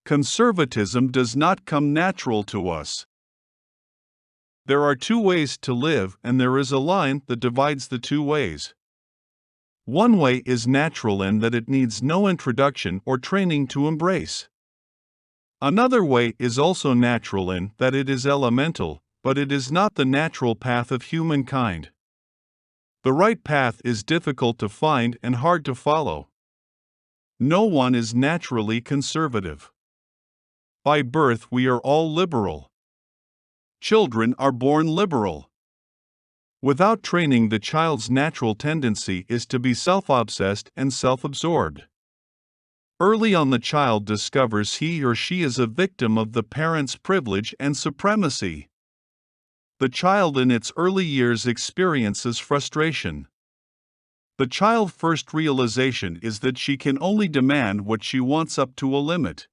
Conservatism does not come natural to us. There are two ways to live, and there is a line that divides the two ways. One way is natural in that it needs no introduction or training to embrace. Another way is also natural in that it is elemental, but it is not the natural path of humankind. The right path is difficult to find and hard to follow. No one is naturally conservative. By birth, we are all liberal. Children are born liberal. Without training, the child's natural tendency is to be self-obsessed and self-absorbed. Early on, the child discovers he or she is a victim of the parent's privilege and supremacy. The child in its early years experiences frustration. The child's first realization is that she can only demand what she wants up to a limit.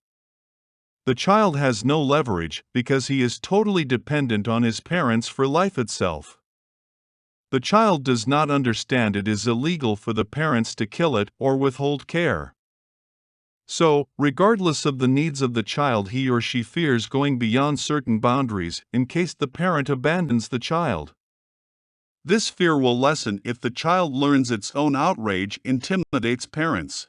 The child has no leverage because he is totally dependent on his parents for life itself. The child does not understand it is illegal for the parents to kill it or withhold care. So, regardless of the needs of the child, he or she fears going beyond certain boundaries in case the parent abandons the child. This fear will lessen if the child learns its own outrage intimidates parents.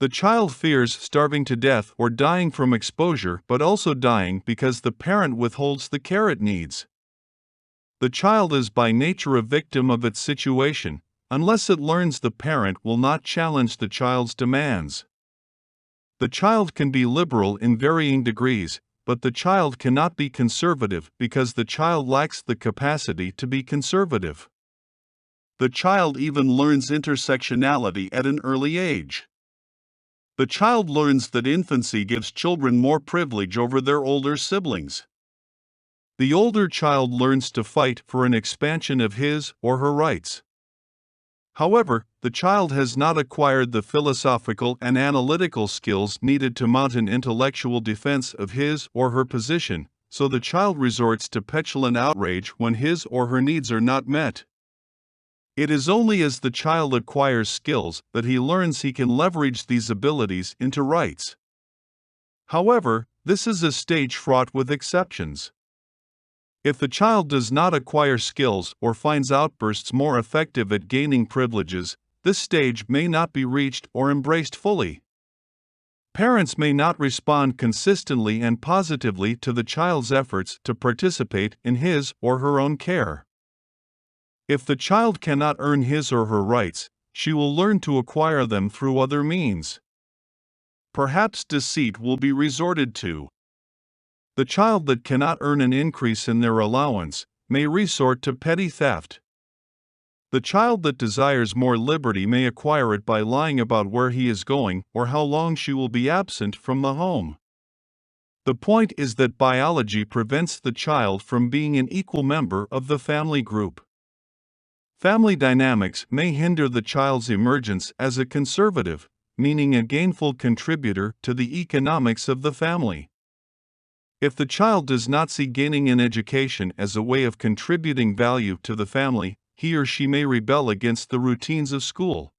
The child fears starving to death or dying from exposure, but also dying because the parent withholds the care it needs. The child is by nature a victim of its situation, unless it learns the parent will not challenge the child's demands. The child can be liberal in varying degrees, but the child cannot be conservative because the child lacks the capacity to be conservative. The child even learns intersectionality at an early age. The child learns that infancy gives children more privilege over their older siblings. The older child learns to fight for an expansion of his or her rights. However, the child has not acquired the philosophical and analytical skills needed to mount an intellectual defense of his or her position, so the child resorts to petulant outrage when his or her needs are not met. It is only as the child acquires skills that he learns he can leverage these abilities into rights. However, this is a stage fraught with exceptions. If the child does not acquire skills or finds outbursts more effective at gaining privileges, this stage may not be reached or embraced fully. Parents may not respond consistently and positively to the child's efforts to participate in his or her own care. If the child cannot earn his or her rights, she will learn to acquire them through other means. Perhaps deceit will be resorted to. The child that cannot earn an increase in their allowance may resort to petty theft. The child that desires more liberty may acquire it by lying about where he is going or how long she will be absent from the home. The point is that biology prevents the child from being an equal member of the family group. Family dynamics may hinder the child's emergence as a conservative, meaning a gainful contributor to the economics of the family. If the child does not see gaining an education as a way of contributing value to the family, he or she may rebel against the routines of school.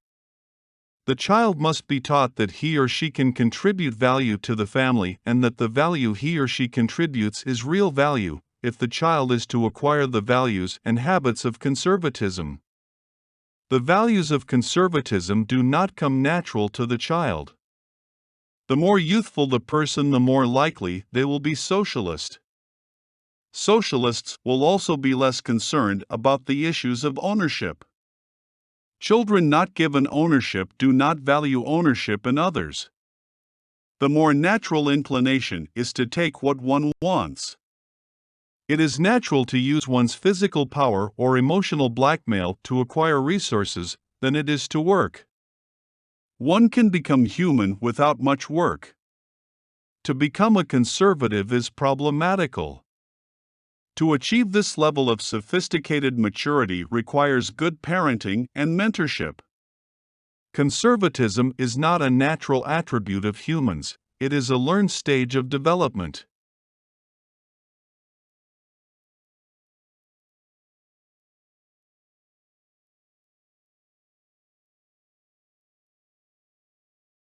The child must be taught that he or she can contribute value to the family and that the value he or she contributes is real value, if the child is to acquire the values and habits of conservatism. The values of conservatism do not come natural to the child. The more youthful the person, the more likely they will be socialist. Socialists will also be less concerned about the issues of ownership. Children not given ownership do not value ownership in others. The more natural inclination is to take what one wants. It is natural to use one's physical power or emotional blackmail to acquire resources than it is to work. One can become human without much work. To become a conservative is problematical. To achieve this level of sophisticated maturity requires good parenting and mentorship. Conservatism is not a natural attribute of humans, it is a learned stage of development.